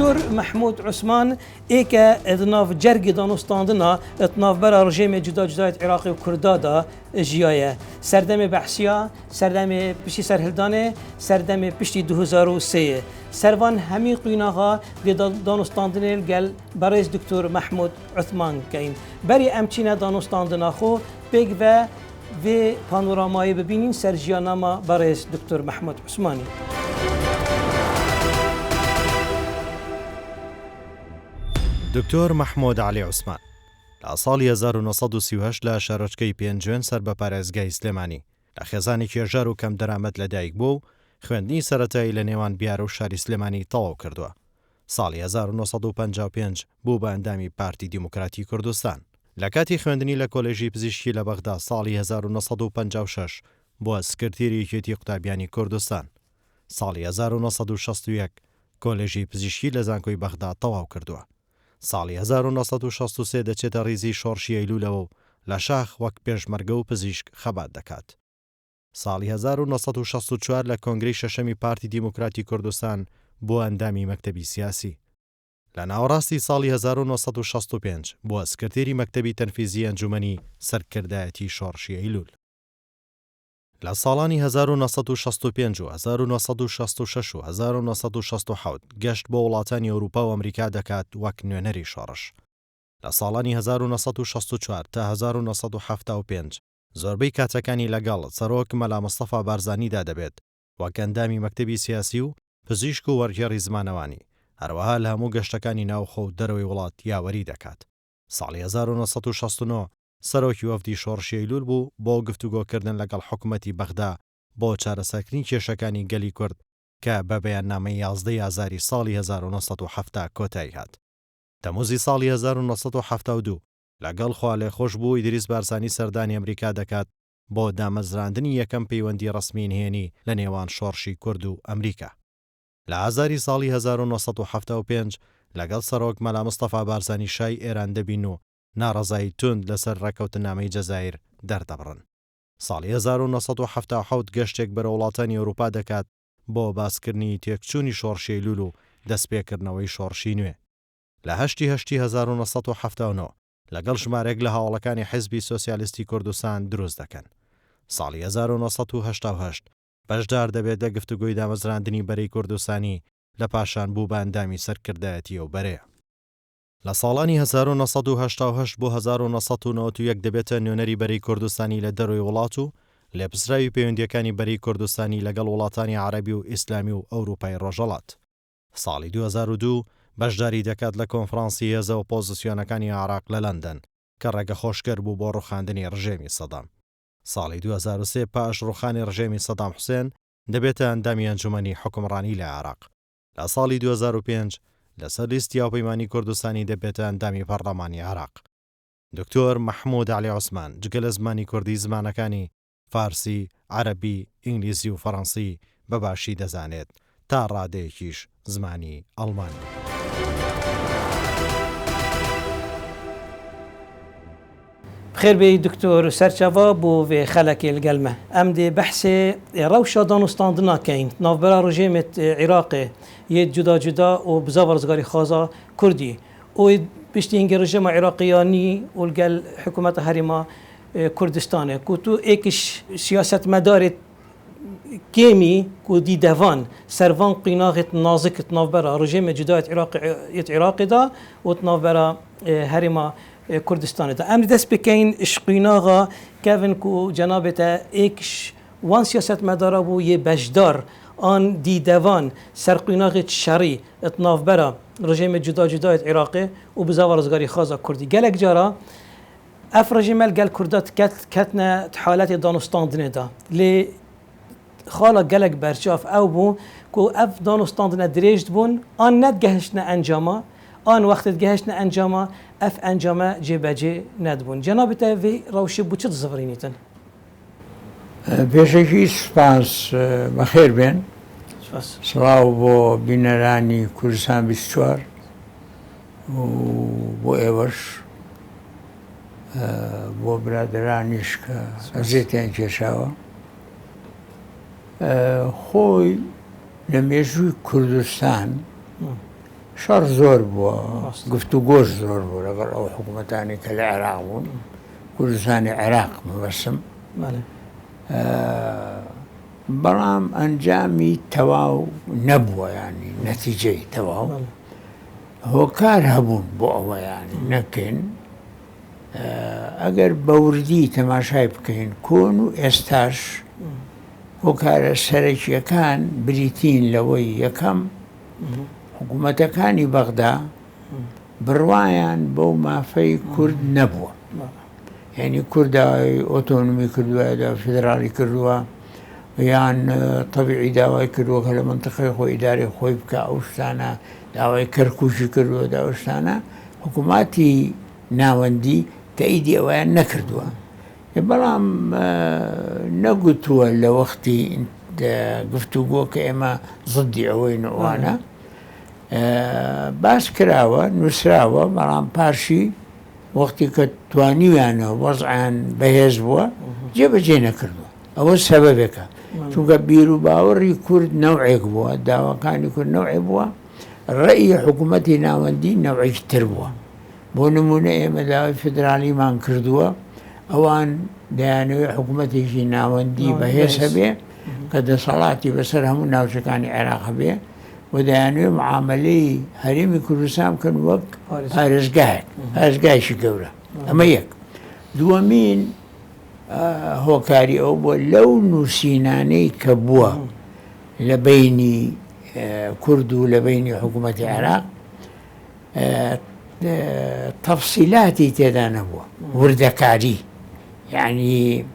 دکتور محمود عثمان ایک ادناف جرگی دانستاندنا اتناف برا رژیم جدا جدایت عراقی و کردادا جیایه سردم بحثیا سردم پشتی سرهلدانه سردم پشتی 2003 سروان همی قیناها دی دانستاندنه گل برای دکتور محمود عثمان کین بری امچینه دانستاندنا خو بگ و پانورامایی ببینین سرجیاناما برای دکتور محمود عثمانی. دکتۆر مححمود علی عوسمان لە ساڵی 1938 لە شارۆچکەی پێنجوێن سەر بە پارێزگای سلێمانی لە خێزانی کێژار و کەم دەرامەت لەدایک بوو و خوێندنی سەرەتایی لە نێوان بیارە و شاری سلێمانی تەواو کردووە. ساڵی 1955 بوو بە ئەندامی پارتی دیموکراتی کوردستان. لە کاتی خوێندنی لە کۆلێژی پزیشکی لە بەغدا ساڵی 1956 بووە سکرتێری یەکێتی قوتابیانی کوردستان. ساڵی 1961 کۆلێژی پزیشکی لە زانکۆی بەغدا تەواو کردووە. ساڵی 1963 دەچێتە ڕیزی شۆڕشی ئەیلولەوە و لە شاخ وەک پێشمەرگە و پزیشک خەبات دەکات. ساڵی 1964 لە کۆنگرەی شەشەمی پارتی دیموکراتی کوردستان بۆ ئەندامی مەکتەبی سیاسی. لە ناوەڕاستی ساڵی 1965 بووە سکرتێری مەکتەبی تەنفیزی ئەنجومەنی سەرکردایەتی شۆڕشی ئەیلول. لە ساڵانی 1965 و 1966 و 1967 گەشت بۆ وڵاتانی ئەوروپا و ئەمریکا دەکات وەک نوێنەری شۆڕش. لە ساڵانی 1964 تا 1975 زۆربەی کاتەکانی لەگەڵ سەرۆک مەلا مستەفا بارزانیدا دەبێت وەک ئەندامی مەکتەبی سیاسی و پزیشک و وەرگێڕی زمانەوانی، هەروەها لە هەموو گەشتەکانی ناوخۆ و دەرەوەی وڵات یاوەری دەکات. ساڵی 1969 سەرۆکی وەفدی شۆڕشی ئەیلول بوو بۆ گفتوگۆکردن لەگەڵ حکوومەتی بەغدا بۆ چارەسەرکردنی کێشەکانی گەلی کورد کە بە بەیاننامەی 11 ئازاری ساڵی 1970 کۆتایی هات. تەموزی ساڵی 1972 لەگەڵ خوا لێخۆش بوو ئیدریس بارزانی سەردانی ئەمریکا دەکات بۆ دامەزراندنی یەکەم پەیوەندی ڕسمی نهێنی لە نێوان شۆڕشی کورد و ئەمریکا. لە ئازاری ساڵی 1975 لەگەڵ سەرۆک مەلا مستەفا بارزانی شای ئێران دەبین و ناڕەزایی توند لەسەر ڕێکەوتنامەی جەزایر دەردەبڕن. ساڵی 1970 گەشتێک بەرە وڵاتانی ئەوروپا دەکات بۆ باسکردنی تێکچوونی شۆڕشی ئەیلول و دەستپێکردنەوەی شۆڕشی نوێ. لە 1970 لەگەڵ ژمارێک لە هاوڵەکانی حیزبی سۆسیالیستی کوردستان دروست دەکەن. ساڵی 1970 بەشدار دەبێت لە گفتوگۆی دامەزراندنی بەرەی کوردستانی لە پاشان بوو بە ئەندامی سەرکردایەتی ئەو بەرەیە. لە ساڵانی 1970 بۆ 1991 دەبێتە نوێنەری بەرەی کوردستانی لە دەروی وڵات و لێپزراوی پەیوەندیەکانی بەرەی کوردستانی لەگەڵ وڵاتانی عەرەبی و ئیسلامی و ئەوروپای ڕۆژهەڵات. ساڵی 2002 بەشداری دەکات لە کۆنفرانسی هێزە و پۆزیسیۆنەکانی عێراق لە لەندەن کە ڕێگە خۆشکەر بوو بۆ ڕوخاندنی ڕژێمی سەدام. ساڵی 2003 پاش ڕوخانی ڕژێمی سەدام حوسێن دەبێتە ئەندامی ئەنجومەنی حوکمڕانی لە عێراق. لە ساڵی 2005 لەسەر لیستی هاوپەیمانی کوردستانی دەبێتە ئەندامی پەرلەمانی عێراق. دکتۆر مححمود علی عوسمان جگە لە زمانی کوردی زمانەکانی فارسی، عەرەبی، ئینگلیزی و فەڕەنسی بەباشی دەزانێت تا ڕادەیەکیش زمانی ئەڵمانی. بخير بي دكتور سرچاوا بو في خلك القلمة أمدي بحث روشة دانستاندنا كاين نافبرا رژیم عراقي يد جدا جدا وبزاور زغاري خازا كردي و بيشتي إنجي رژیم عراقياني والقال حكومة هرما كردستان كوتو إيكش سياسة مدار كيمي كودي دفان سرفان قناغة نازك نافبرا رژیم جدا عراقي دا وتنافبرا هرما كردستان دا امر دست بکین اشقیناغا کevin کو جنابتا ایکش وان سیاست مدارا بو یه بجدار آن دیدوان سرقیناغ شری اتناف برا رژیم جدا جدا عراقی و بزاور ازگاری خازا کردی گلک جارا اف رژیمل گل کردات کتنا حالت دانستان دنه دا لی خالا گلک برچاف او بو کو اف دانستان دنه دریجد بون آن ند گهشنا انجاما آن وقت گهشنا انجاما اف انجامه جبهه ندبون جناب تاوی روشی بوچه زفرینیتن بێژێکی سپاس بەخێر بێن سڵاو بۆ بینەرانی کوردستان 24 بۆ ئێوەش بۆ برادرانیش کە ئەزیێتیان کێشاوە خۆی لە مێژووی کوردستان شەڕ زۆر بووە گفتوگۆش زۆر بوو لەگەڵ ئەو حکوومەتانی کە لە عێراق بوون کوردستانی عێراق مەبەستم بەڵام ئەنجامی تەواو نەبووە ینی نەتیجەی تەواو هۆکار هەبوون بۆ ئەوە ینی نەکەین ئەگەر بەوردی تەماشای بکەین کۆن و ئێستاش هۆکارە سەرەکیەکان بریتین لەوەی یەکەم حکوومەتەکانی بەغدا بڕوایان بەو مافەی کورد نەبووە یعنی کورداوای ئۆتۆنمی کردووە دا فێدراڵی کردووە یان تەبیعی داوای کردووە کە لە منتقەی خۆی ئیدارەی خۆی بکە ئەو شتانە داوای کەرکووشی کردووە دا ئەو شتانە حکوومەتی ناوەندی تەئیدی ئەویان نەکردووە بەڵام نەگوتووە لە وەختی گفتوگۆ کە ئێمە زدی ئەوەی نوانە باس کراوە نووسراوە بەڵام پاشی وەختی کە توانیویانە وەزعیان بەهێز بووە جێبەجێ نەکردووە ئەوە سەبەبێکە چونکە بیر و باوەڕی کورد نەوعێک بووە داواکانی کورد نەوعێ بووە ڕێی حکوومەتی ناوەندی نەوعێکی تر بووە بۆ نمونە ئێمە داوای فدرالیمان کردووە ئەوان دەیانەوێت حکوومەتێکی ناوەندی بەهێز هەبێ کە دەسەڵاتی بەسەر هەموو ناوچەکانی عێراق هەبێ و دەیانوێت معاملەی هەرێمی کوردستان بکەن وەک پارێزگایەکی گەورە ئەمە یەک دووەمین هۆکاری ئەو بووە لەو نووسینانەی کە بووە لە بینی کورد و لە بینی حکوومەتی عێراق تەفسیلاتی تێدا نەبووە وردەکاری یعنی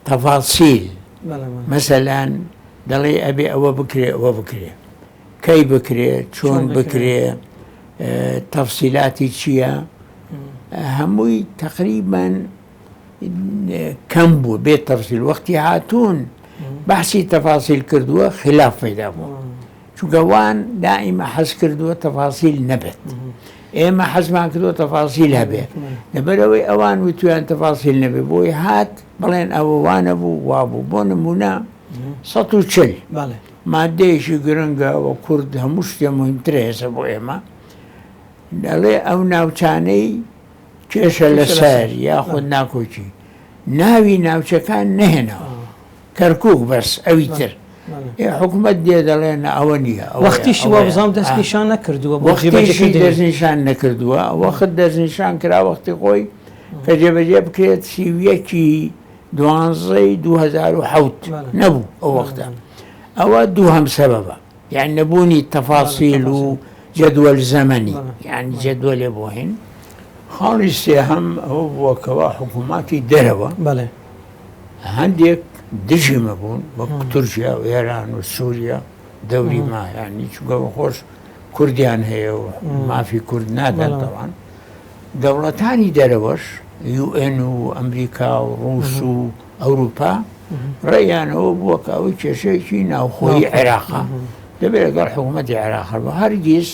تەفاسیل مەسەلەن دەڵێ ئەبێ ئەوە بکرێ ئەوە بکرێ کەی بکرێ چۆن بکرێ تەفسیلاتی چییە هەمووی تقریبان کەم بوو بێت تەفسیل وەختی هاتوون بەحسی تەفاسیل کردووە خلاف پەیدا بووە چونکە وان دائیمە حەز کردووە تەفاسیل نەبێت ئێمە حەزمان کردووە تەفاسیل هەبێ لەبەرەوەی ئەوان وتویان تەفاسیل نەبێ بۆی هات بڵێن ئەوە وانە بوو وابوو بۆ نمونە 140 مادەیەکی گرنگە و کورد هەموو شتێ مهمترە هێسە بۆ ئێمە دەڵێ ئەو ناوچانەی کێشە لەسەر یاخود ناکۆچی ناوی ناوچەکان نەهێنەوە کەرکووک بەس ئەوی تر حکوومەت دێ دەڵێنە ئەوە نییە وەختیشی وا بزانام دەستنیشان نەکردووە وەختیشی دەستنیشان نەکردووە وەخت دەستنیشان کرا وەختی خۆی کە جێبەجێ بکرێت سیویەکی 2007 نەبوو ئەو وەختە ئەوە دووهەم سەبەبە یعنی نەبوونی تەفاسیل و جەدوەل زەمەنی یعنی جەدوەلێ بۆ هێن خاڵی سێهەم ئەوە بووەکەوە حکوومەتی دەرەوە هەندێک دژی مەبوون وەک تورکیا و ئێران و سووریا دەوری مایانی چونکە خۆش کوردیان هەیە و مافی کورد نادەن تەوان دەوڵەتانی دەرەوەش UN و ئەمریکا و ڕووس و ئەوروپا ڕێیانەوە بووە کە ئەوەی کێشەیەکی ناوخۆیی عێراقا دەبێت لەگەڵ حکوومەتی عێراق بە هەرگیز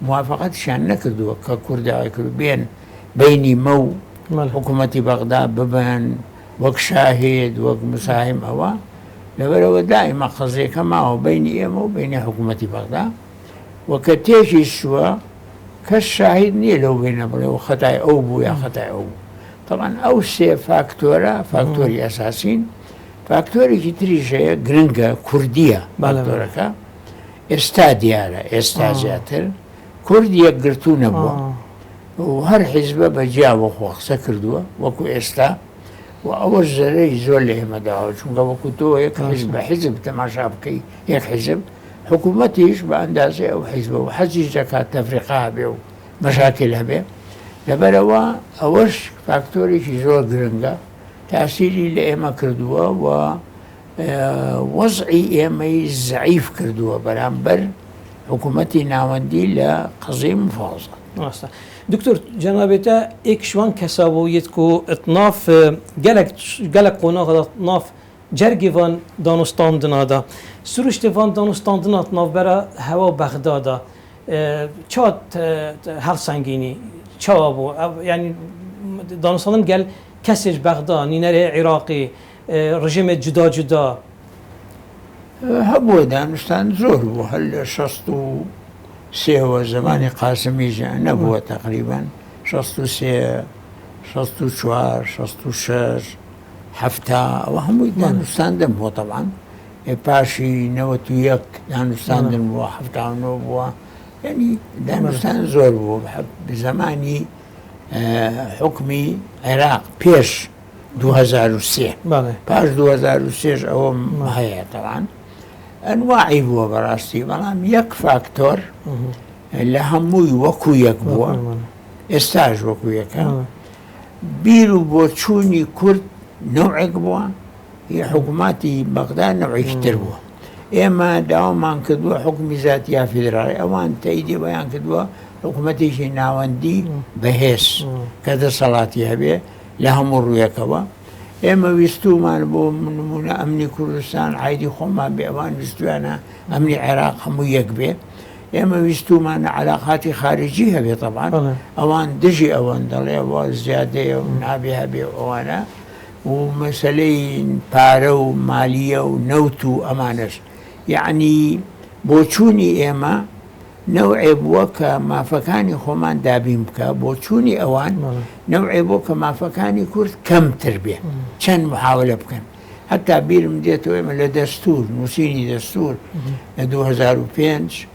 موافقەتیشان نەکردووە کە کورداوای کرد بێن بینی مە و حکوومەتی بەغدا ببن وەک شاهێد وەک مساهم ئەوە لەبەرەوە دائیمە قەزێکە ماوە بینی ئێمە و بینی حکوومەتی بەغدا وەکە تێکی شووە کەس شاهید نییە لەو بینە بڵێ و خەتای ئەو بوو یا خەتای ئەو بوو طبعاً ئەو سێ فاکتۆرە فاکتۆری ئەساسین فاکتۆرێکی تریش هەیە گرنگە کوردیە فاکتۆرەکە ئێستا دیارە ئێستا زیاتر کورد یەکگرتوو نەبووە و هەر حیزبە بەجیا بۆ قسە کردووە وەکو ئێستا و ئەوە زەرەی زۆر لە ئێمەداوە چونکە وەکو تۆ یەک حیزب بە حیزب تەماشا بکەی یەک حیزب حکوومەتیش بە ئەندازێ ئەو حیزبە و حەزیش دەکات تەفریقا هەبێ و مەشاکل هەبێ لەبەرەوە ئەوەش فاکتۆرێکی زۆر گرنگە تاسیری لە ئێمە کردووە و وەزعی ئێمەی زەعیف کردووە بەرامبەر حکوومەتی ناوەندی لە قەزەی مفاوزە دکتور جنابێتە ئێکشوان کەسابوویت و ئەتناف gelek qonağa da nav cergîvan danûstandina da sürüştêvan danûstandina navbera hewa Bexda da ça helsengînî ça bû yani danûstandin gel kesê ji Bexda nînerê Iraqî rejimê cuda cuda هەبووە دانوستان زۆر بوو هەر لە 60 سێوە زمانی قاسمیژە نەبووە تقریبا 63 64 66 هەفتا ئەوە هەمووی دانوستاندن بووە طبعاً پاشی 91 دانوستاندن بووە 79 بووە یعنی دانوستان زۆر بوو بزمانی حکمی عێراق پێش 2003 پاش 2003 ئەوە هەیە طبعاً ئەنواعی بووە بەڕاستی بەڵام یەک فاکتۆر لە هەمووی وەکو یەک بووە ئێستاش وەکو یەکە بیر و بۆ چوونی کورد نەوعێک بووە حکوومەتی بەغدا نەوعێکی تر بووە ئێمە داوامان کردووە حکومی زاتیا فیدراڵی ئەوان تەیدی بەیان کردووە حکوومەتێکی ناوەندی بەهێز کە دەسەڵاتی هەبێ لە هەموو ڕوویەکەوە ئێمە ویستومان بۆ نمونە ئەمنی کوردستان عایدی خۆمان بێ ئەوان ویستویانە ئەمنی عێراق هەموو یەک بێ ئێمە ویستومانە عەلاقاتی خارجی هەبێ طبعاً ئەوان دژی ئەوەن دەڵێ وە زیادەیە و نابێ هەبێ ئەوانە و مەسەلەی پارە و مالیە و نەوت و ئەمانش یعنی بۆ چوونی ئێمە نەوعێ بووە کە مافەکانی خۆمان دابین بکە بۆ چوونی ئەوان نەوعێ بۆ کە مافەکانی کورد کەمتر بێ چەند محاولە بکەن حتا بیرم دێتەوە ئێمە لە دەستور نووسینی دەستور لە 2005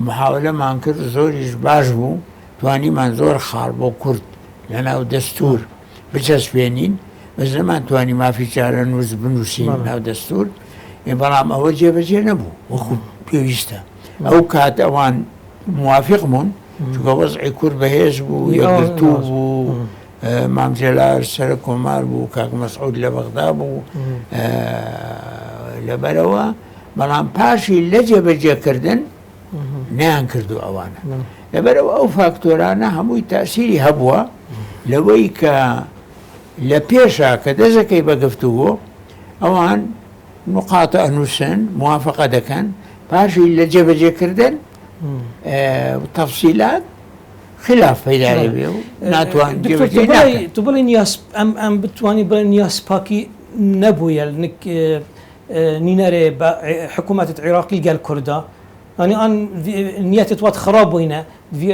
محاولەمان کرد زۆریش باش بوو توانیمان زۆر خاڵ بۆ کورد لە ناو دەستور بچەسپێنین بەس نەمانتوانی مافی چارە نووس بنووسین ناو دەستور بەڵام ئەوە جێبەجێ نەبوو وەکو پێویستە ئەو کات ئەوان موافقمون چونکە وەزعی کورد بەهێز بوو یەکگرتوو بوو مامجێلار سەرە کۆمار بوو کاک مەسعود لە بەغدا بوو لەبەرەوە بەڵام پاشی لە جێبەجێکردن نیان کردو ئەوانە لەبەرەوە ئەو فاکتۆرانە هەمووی تاسیری هەبووە لەوەی کە لە پێشە کە دەزەکەی بە گفتوگۆ ئەوان نقاتە ئەنووسن موافقە دەکەن پاشی لە جێبەجێکردن تەفسیلات خلاف پەیدا بێ و ناتوان جێبەجێ ناکەن تو بڵێ ئەم بتوانی بڵێ نیاسپاکی نەبووە نینەرێ بە حکوومەتت عێراقی گەل کووردا يعني أن نيتي توات خراب وينا في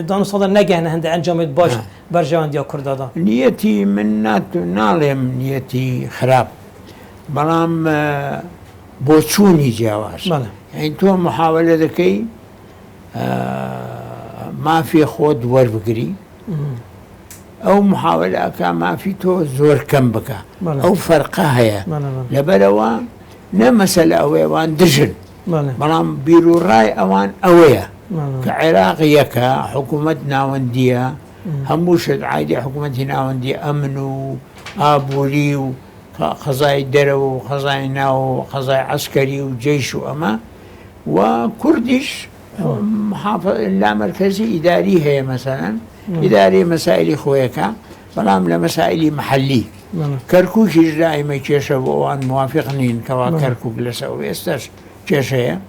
دانو صدر نجهنا عند أنجام باش برجعان ديا كردادا نيتي من نالم نيتي خراب بلام بوشوني جواز يعني تو محاولة ذكي ما في خود وربقري أو محاولة ما في تو زور كم بكا أو فرقها هي لبلوا نمسألة أوان دجن بلام بيرو راي أوان أويا كعراقية كحكومة ناوندية هموشت عادي حكومة ناوندية أمنو آبولي خزاي درو خزاي ناو خزاي عسكري وجيش وأما وكردش محافظ لا مركزي إداري هي مثلا إداري مسائل خويكا بلام لمسائل محلي كركوك إجرائي ما يكيشوا وأن موافقنين كوا كركوك لسوي استش كيشيا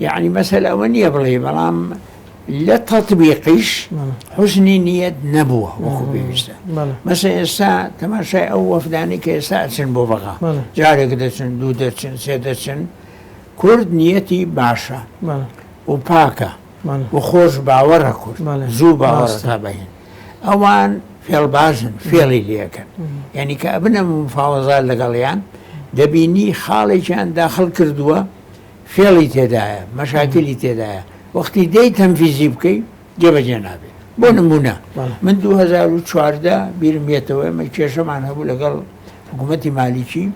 يعني مسألة ونية بلي بلام لا تطبيقش حسن نية نبوة وخو بيستا مثلا الساعة تماشى أو وفداني كيساعة سن بوبغا جارك دسن دودسن سيدسن كرد نيتي باشا وباكا وخوش باورا كرد زو باورا تابعين أوان في البازن فيلي ليكن يعني كأبنا مفاوضات لقليان دبيني خالي كان داخل كردوه فيلي تدايا مشاكل تدايا وقتی دی تنفیزی بکی جبه جنابه بۆ نمونە من 2014 بیرم بێتەوە ئەمە کێشەمان هەبوو لەگەڵ حکوومەتی مالیکی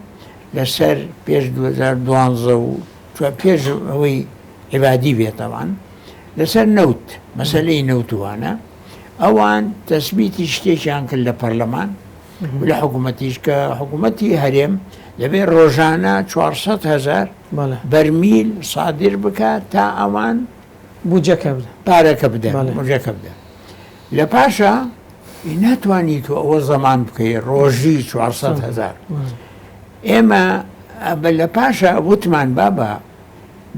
لەسەر پێش 2012 و پێش ئەوەی عیبادی بێتەوان لەسەر نەوت مەسەلەی نەوتوانە ئەوان تەسبیتی شتێکیان کرد لە پەرلەمان و لە حکوومەتیش کە حکوومەتی هەرێم دەبێت ڕۆژانە 400,000 بەرمیل سادر بکات تا ئەوان بودجەکە بدە پارەکە بدە بودجەکە بدە لە پاشە ناتوانیت ئەوە زەمان بکەیت ڕۆژی 400,000 ئێمە لە پاشە وتمان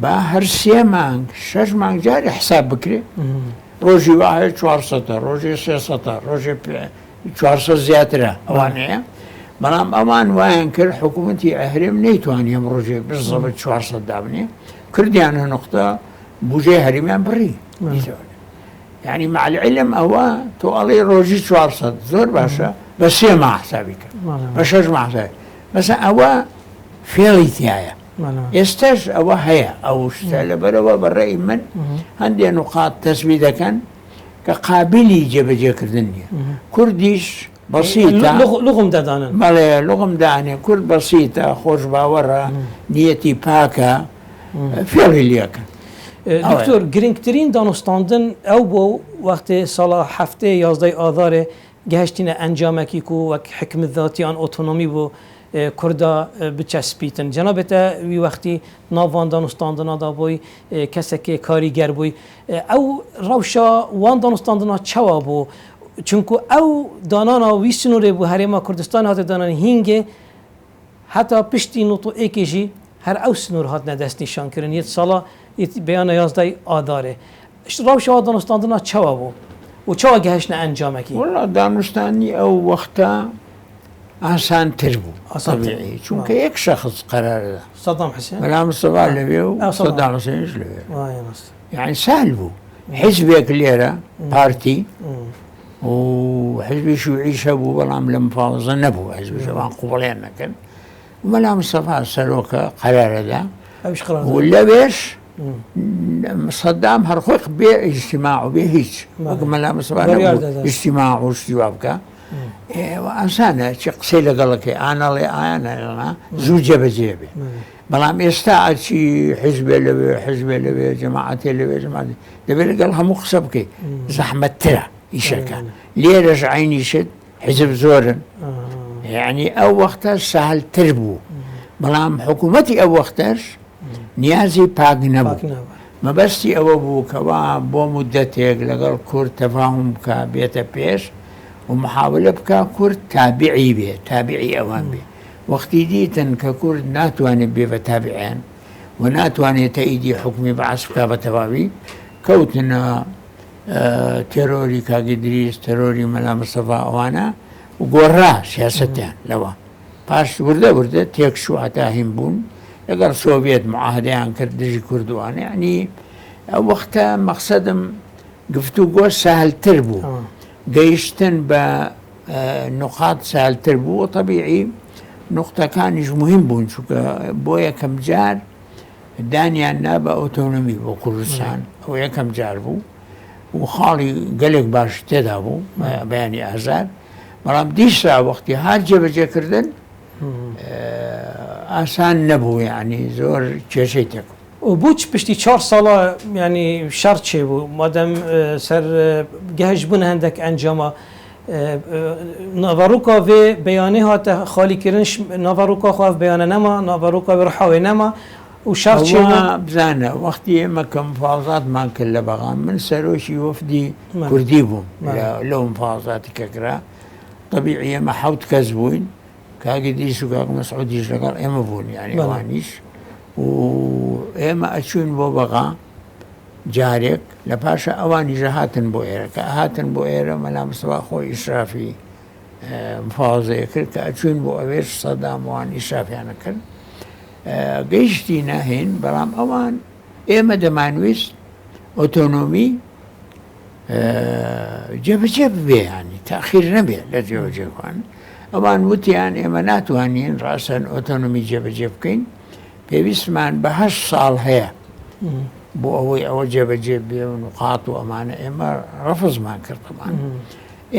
با هەر 3 مانگ 6 مانگ جاری حساب بکرێ ڕۆژی واهەیە 400 ڕۆژی 300 ڕۆژی 400 زیاترە ئەوانەیە بەڵام ئەوان وایان کرد حکوومەتی ئەهرێم نەیتوانێ ئەم ڕۆژێ بزەبێت 400 دابنێ كرديان نقطة بوجه هريمان بري يعني مع العلم أو تقالي روجي 400 زور باشا بس هي مع حسابك باشاش مع حسابك بس أو فيلي ثيايا يستاج أو هيا أو اشتغل بروا برأي من عندي نقاط تثبيت كان كقابلي جبجة كردنيا كرديش بسيطة لغم دادانا بله لغم داني كرد بسيطة خوش باورة نيتي باكا فيلي ليكن دکتر گرینگترین دانستاندن او بو وقت سال هفته 11 آذار گهشتین انجامکی کو و حکم ذاتی آن اتونومی بو کردا بچسبیتن جناب تا وی وقتی ناوان دانستاندنا دا بوی کسک کاریگر بوی او روشا وان دانستاندنا چوا بو چونکو او دانانا وی سنوره بو هریما کردستان هات دانان هینگه حتی پشتی نوتو ایکیجی هر او سنور هات ندست نشان کرن یه سالا بیان 11 آذاره روش دانستاندنا چوا بو و چوا گهشنا انجامکی والله دانستانی او وقتا آسان تربو طبيعي چونك يك شخص قرار ده صدام حسين ولا مصطفى لبيو صدام حسين لبيو يعني سهل بو حزبك ليرة بارتي وحزب شيوعي شابو بلام لمفاوضة نبو حزب شبان قبلين كان ولا مصطفى سلوكا قرار ده ولا بيش صدام هرخوك بيه اجتماع وبيه هيج وكما مصطفى نبو اجتماع واستجوابك وانسانه قصيله قال لك انا زوجه بجيبي بلام يستعد شي حزب جماعتي دبل قالها مخصبك زحمه ترى يشكا ليه رجعين يشد حزب زورن يعني او وقتها سهل تربو بلام حكومتي او وقتها نيازي باق نبو ما بس او ابو كوا بو مدتك لقال كور تفاهم كبيت بيش ومحاولة بكا كرد تابعي به تابعي أوان به وقت ديتن ككرد ناتواني به فتابعين وناتواني تأيدي حكمي بعصف بتوابي كوتنا تيروري كاقدريس تيروري ملا مصطفى أوانا وقورا سياستين لوا باش ورده تيكشو عتاهم بون لقر سوفيت معاهدين كردجي كردوان يعني وقتها مقصدم قفتو قوة سهل تربو قيشتن بنقاط سهل تربو طبيعي نقطة كانش مهم بون شو بويا كم جار دانيا نابا اوتونومي بو كردستان او يكم جار بو وخالي قلق باش تدابو بياني ازار مرام ديسا وقتي هار جبجة كردن آسان نبو يعني زور جيشيتك وبوش بشتي 4 سالا يعني شرط شي بو مادام سر جهش بون هندك انجاما نافاروكا في بياني هات خالي كرنش نافاروكا خواف بيانا نما نافاروكا برحاوي نما وشرط شي بزانا وقتي ما كمفاوضات ما كل بغام من سروشي وفدي كرديبهم لو مفاوضات ككرا طبيعي ما حاوت كذبوين كاقديش وكاق مسعوديش لقال اما بون يعني اوانيش وإما أشون بوبغا جارك لباشا أواني جهاتن بوئيرا كهاتن بوئيرا ملا مصطفى خوي إشرافي مفاوضة يكر كأشون بوئيرش صدام وان إشرافي أنا كر قيشتينا هين برام أوان إما دمانويس أوتونومي جب بيه يعني تأخير نبي لا جب أوان وتيان إما ناتوانين رأسا أوتونومي جب كين بيسمان بهش صال هي بو أو جب ونقاط وأمانة إما رفض ما كر طبعا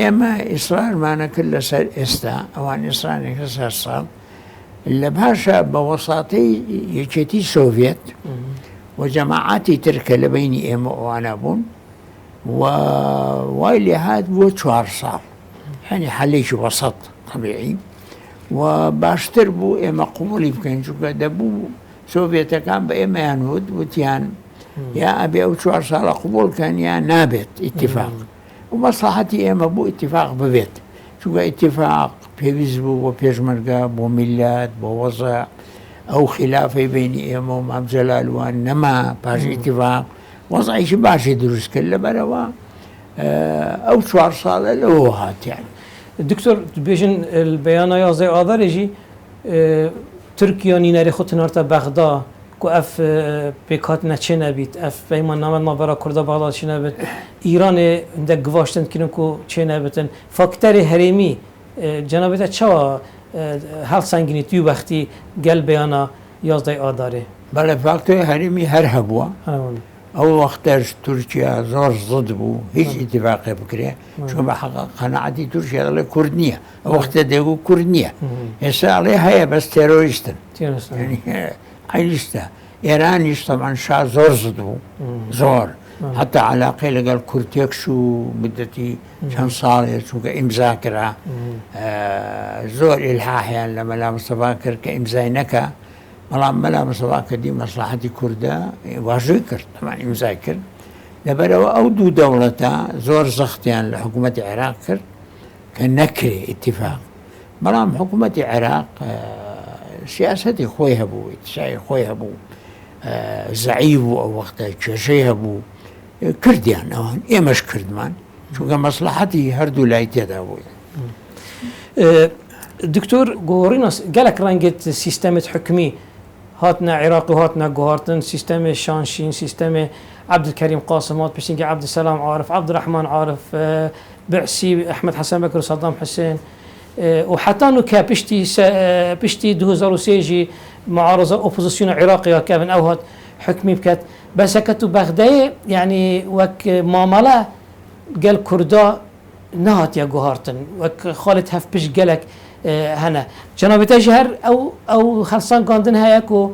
إما إصرار ما كل سر إستا أوان إصرار كسر صال اللي بهاشا بوساطي يجتي سوفيت وجماعاتي ترك لبيني إما وأنا بون وإلي هاد بو 4 صال يعني حليش وسط طبيعي وباشتر بو إما قبول يمكن شو دبو سوفيتا كان بإما ينود وتيان يا أبي أو 4 سال قبول كان يا نابت اتفاق ومصلحتي إما بو اتفاق ببيت شو اتفاق بيزبو وبيجمرقا بو ملات بو وضع أو خلافي بين إما ومعب جلال وانما باش اتفاق وضعي باش يدرس كله بروا أو 4 سال الأوهات يعني دكتور بيجن البيان 11 آذار يجي تركيا نيناري خو تنارتا بغداد كو اف بيكاتنا تشينا بيت اف بيمان نامنا برا كردا بغداد تشينا بيت ايران عندك گواشتن كينو كو تشينا بيتن فاكتوري هرمي جنابته چوا هل سنگینی توی وقتی گل بیانا 11 آذاره بله فاکتور هرمی هر هبوا او وقتش تركيا زور ضد بو هيج اتفاق بكري شو بحقق قناعتي تركيا على كردنية وقت ديقو كردنية هسه عليها هي بس تيروريستن يعني عيشتها ايرانيش طبعا شا زور ضد بو زور حتى علاقه لقال كورتيك شو مدتي كان صار شو كمذاكره زور الحاح يعني لما لا مستفاكر كمزاينكا ملا مستفاكر دي مصلحتي كرده واجب كرد طبعا مذاكر لبرا او دو دولتا زور زخت يعني لحكومه العراق كرد كان نكري اتفاق ملا حكومه العراق سياستي خويها بو شاي خويها بو زعيبو او وقتها شيها بو كرديان او مش كردمان شو كان مصلحتي هردو لايتي داوي دكتور غوريناس قالك رانجت سيستم حكمي هاتنا عراقي هاتنا جوهرتن سيستم شانشين سيستم عبد الكريم قاسم هات بشينجي عبد السلام عارف عبد الرحمن عارف بعسي احمد حسن بكر صدام حسين وحتى انه بشتي 2003 معارضه اوبوزيسيون عراقيه كابن او هات حكمي بكت بس كتو بغداد يعني وك معامله قال كردا نهات يا جوهرتن وك خالد هف بش قالك هنا جناب تجهر او خلصان قاندن هياكو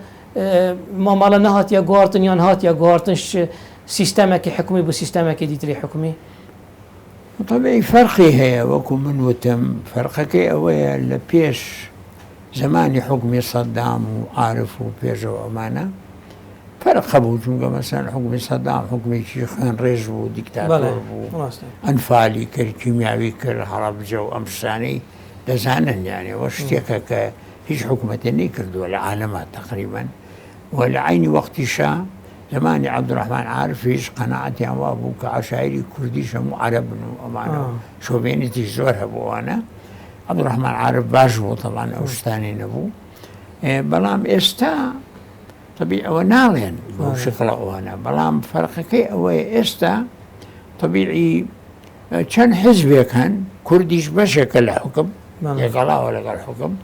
معامله نهات يا جوهرتن يا نهات يا جوهرتن سيستمك حكمي بو سيستمك ديتري حكمي طبيعي فرقي هي وكو من وتم فرقك اويا لبيش زماني حكمي صدام وعارف وبيش وامانه فرق بو مثلا حكمي صدام حكمي شيخان ريز بو ديكتاتور بو انفالي كيميائي كالحرب جو امساني لزانن يعني واشتكك هيج حكومة نيكرد ولا عالمات تقريبا ولا عيني وقت شا زماني عبد الرحمن عارف هيج قناعتي وابو كعشائري كردي شمو عرب ومعنا شو بينتي زورها بو انا عبد الرحمن عارف باجبو طبعا اوستاني نبو بلام استا طبيعي ونالين شغله وانا بلام فرقك اوي استا طبيعي كان حزبي كان كرديش بشكل حكم يقلا ولا قال حكم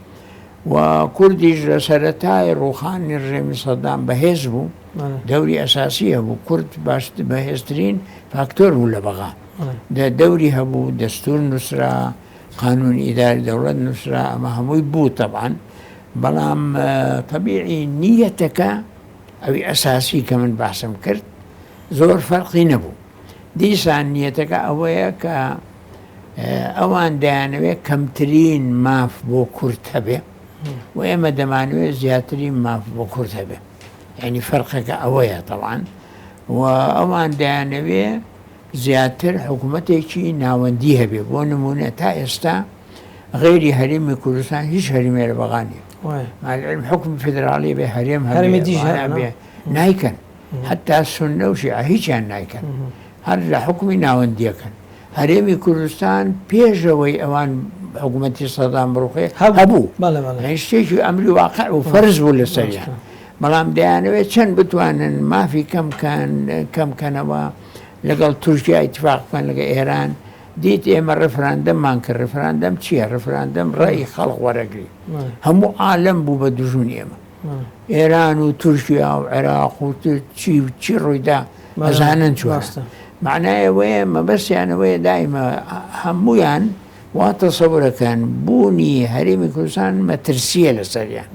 وكرديش لسرتاي روخاني الرمي صدام بهزبو دوري اساسيه ابو كرد باش بهزترين فاكتور ولا بغا ده دوري هبو دستور نصره قانون اداري دوله نصره اما هم يبو طبعا بلام طبيعي نيتك او اساسي كمن بحسم كرد زور فرقي نبو ديسان نيتك اويك اوان دانوي كمترين ما بو كرتبه واما دمانوي زياترين ما بو كرتبه يعني فرقك اويا طبعا واوان دانوي زياتر حكومتي ناونديها بي ونمونه تا استا غير هرم كردستان هيش هرم البغاني مع العلم حكم فيدرالي بهرم هرم نايكن حتى السنه وشيعه هيش نايكن هذا حكمي ناونديه كان هرمي كردستان بيجوي اوان حكومتي صدام بروخي هبو يعني شيء امر واقع وفرز ولا سريع ملام ديانوي كان بتوان ما في كم كان لقال تركيا اتفاق كان لقى ايران ديت اما ريفراندم مانك ريفراندم تشي ريفراندم راي خلق ورقي هم عالم بو بدجون اما ايران وتركيا وعراق وتشي رويدا ازانن شو معناه وين ما بس يعني وين دائما همو يعني وتصور كان بوني هرمي كردستان مترسيه لسريان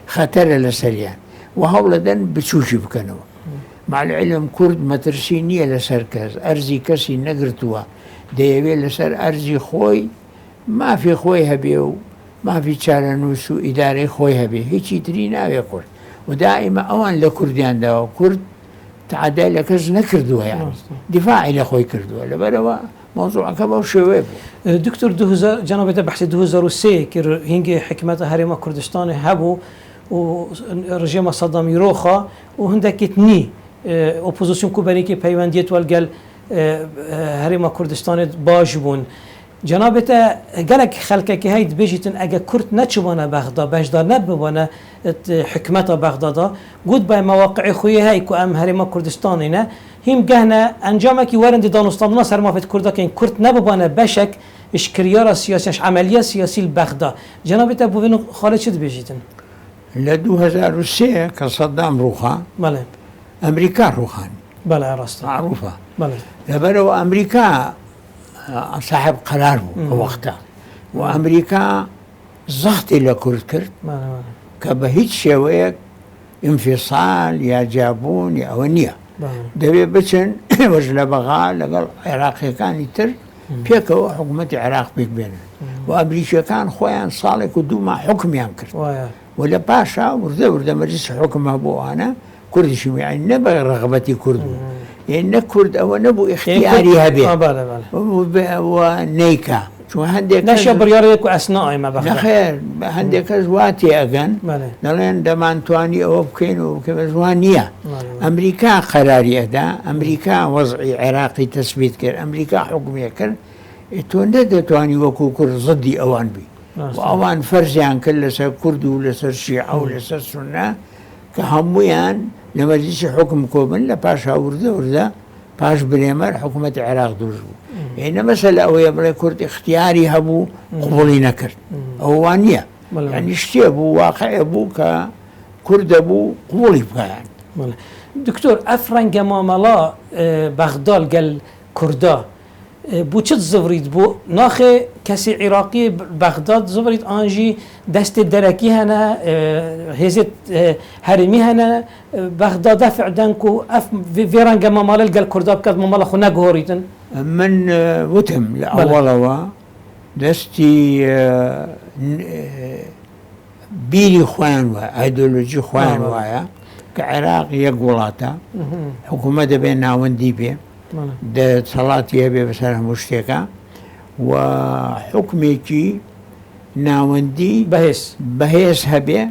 خطر لسريان وهولدن بتشوشي بكنوا مع العلم كرد مترسينيه لسركز ارزي كسي نقرتوا ديوي لسر ارزي خوي ما في خوي هبيو ما في تشارنوسو اداري خوي هبي هيك ترينا يقول ودائما اوان لكرديان دا كرد تعدل كز نكردوها يعني دفاعي لاخوي كردوها لبروا موضوع كبا وشويب دكتور جناب بحث 2003 كر هنجي حكمة هرم كردستان هبو ورجيم صدام يروخا وهندك تني اوبوزيسيون كوبانيكي بيوانديت والقال هرم كردستان باجبون جنابته قالك خلقك هيد بيجيتن اجا كرت نتشبانا بغداد بجدار نبوانا حكمتا بغدادا قد باي مواقع خويا هاي كو ام هرما كردستانينا هم قهنا انجامك ورند دانستان نصر ما فت كردا كين كرت نبوانا بشك اش كريارة سياسية اش عملية سياسية بغداد جنابته بوينو خالد شد بيجيتن ل 2003 كصدام روخا بله امريكا روخان بله راسته معروفة بله لبرو امريكا صاحب قرار وقتها وامريكا ضغط الى كرد كرد بله كبهيت شويك انفصال يا جابون يا ونيا بله دبي بچن وجل بغا لقال عراقي كان يتر بيكو حكومة العراق بيك بينا وامريكا كان خويا صالك ودوما حكم ينكر وايا ولا باشا ورده مجلس حكم ابو انا كردي يعني نبغى رغبتي كرد يعني كرد او نبو اختياري هبي بله ونيكا شو هنديك نشا برياريك واثناء ما بغداد خير هنديك زواتي اجن بله لان دمان تواني او بكين وكذا زوانيه امريكا قراري ادا امريكا وضعي عراقي تثبيت كر امريكا حكمي كر توندد تواني وكو كر ضدي اوان بي واوان فرزيان كل سر كرد ولا سر شيعه ولا سر سنه كهميان لما جيش حكم كوبن لا باشا ورده باش بريمر حكومة العراق دوزو يعني مسألة أو يبري كرد اختياري هبو قبولي نكر أوانية يعني اشتي أبو واقع أبو كرد أبو قبولي بقى يعني دكتور أفرنج ماملا بغداد قال كردا بو چت زفريد بو ناخي كسي عراقي بغداد زفريد انجي دست دركي هنا هزت هرمي هنا بغداد دفع دانكو اف فيرانجا مامال قال كردا بكاد مامال خو نغوريتن من وتم لاولوا دستي بيري خوان وا ايديولوجي خوان وايا كعراق يقولاتا حكومه بين وندي بيه ده صلاتي هبه بسرها مشتكى وحكمي ناوندي بهيس هبه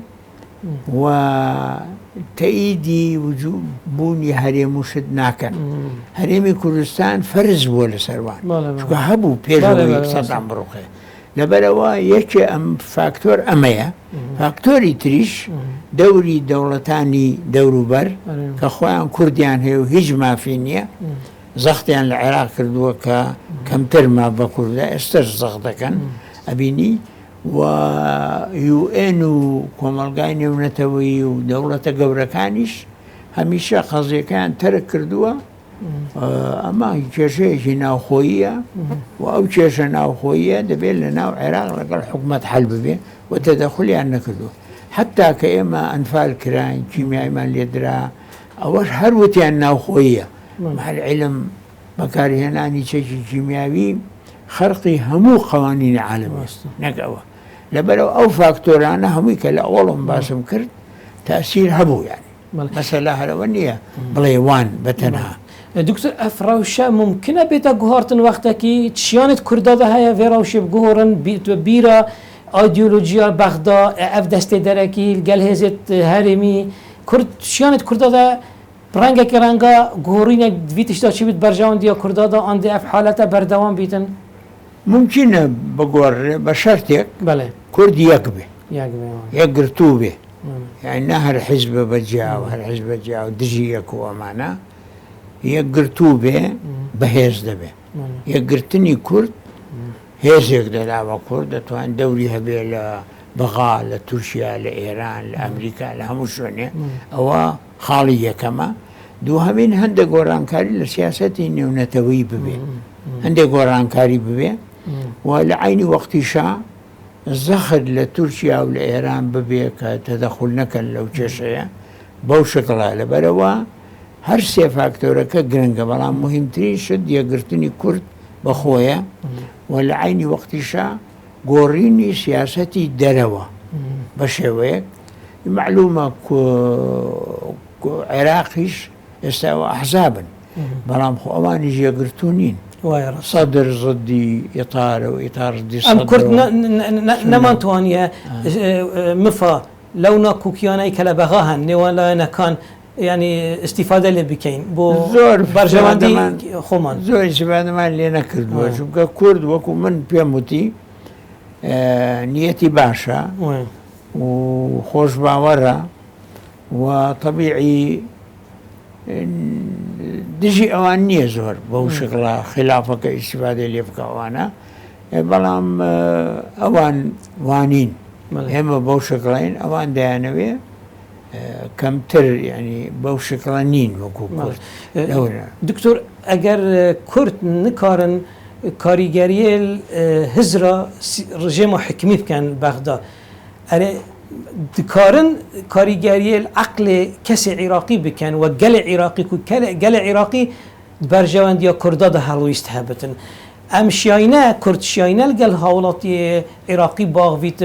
وتأييدي وجوب بوني هريم مشد ناكن هريمي كردستان فرز ولا سروان شو هبو بيجو صدام بروخه لبروا يكي ام فاكتور اميا فاكتوري تريش دوري دولتاني دورو بر كخوان كرديان هيو هجمة فينيا زختيان العراق كردوا كم ترما بكردا استرس زختكن ابيني ويو انو كومالغايني ونتوي ودولة قبركانيش هميشه قضية كان ترك كردوا اما كيشي ناو خويا او كيش ناو خويا دبيل ناو عراق لقى حكومة حلب به وتدخلي عنا كردوا حتى كإما انفال كراين كيميائي ما اليدرا اوش هروتي ناو خويا مع العلم بكاري هناني شيء كيميائي خرقي همو قوانين عالمية نقوى لبلو او فاكتورانا همي كلا اولهم باسم كرد تأثير هبو يعني مسألة هلوانية بليوان بتنها دكتور افراوشا ممكنه بيتا جوهرتن وقتكي تشيانت كردادا هيا فيراوش بجوهرن بيرا ايديولوجيا بغداد اف دست دركي الجلهزت هرمي كرد تشيانت كردادا برانگا كرانگا جوهرين فيتش دا شي بيت برجاون ديا كردادا عند اف حالته بردوام بيتن ممكن بقول بشرطك بله كرد يقبه يقرتوبه يعني نهر حزب بجاو هر حزب بجاو دجي يكو معنا يقرتوبه بهيز دبه يقرتني كرد هيز يقدر لعبة كرد توان دوري هبه لبغا لتركيا لإيران لأمريكا لهمشوني أو خالية كما دو همين هنده قرانكاري لسياستي انه نتوي ببه هنده قرانكاري ببه ولعيني وقت شاء الزخر لتركيا ولإيران ببه كتدخل نكن لو جشيا بوشكلا لبروا هر سي فاكتورة كجرنجا بلان مهم ترين شد يقرتني كرد بخويا ولعيني وقت شاء قوريني سياستي دروا بشويك معلومة عراقيش يستوى أحزابا بلام خو أوان يجي يقرتونين صدر ضدي إطار وإطار ضدي صدر أم كرد نمانتوانيا مفا لونا كوكيانا كلا بغاهن ولا كان يعني استفاده اللي بكين بو زۆر برجواندي خومان زۆر استفادەمان لێ نەکردووە چونکە کورد وەکو من پێم وتی نیەتی باشە و خۆش باوەڕە و طبیعی دژی ئەوان نییە زۆر بەو شکڵە خلافەکە ئیسیفادەی لێ بکەوانە بەڵام ئەوان وانین ئێمە بەو شکڵین ئەوان دایانەوێ کەمتر ینی بەو شکڵە نین وەکو کورد دکتۆر ئەگەر کورد نکارن کاریگەریە هزرا ڕژێمە حکمی بکەن بەغدا ئەرێ دکارن کاریگەریە عقل کەسی عێراقی بکەن و گەلە عێراقی و گەلە عێراقی بەرژەوەندیە کووردا دا هەڵویست هەبتن ئەم شیاینە کورد شیاینە لەگەڵ هاوڵاتی عێراقی باغڤیت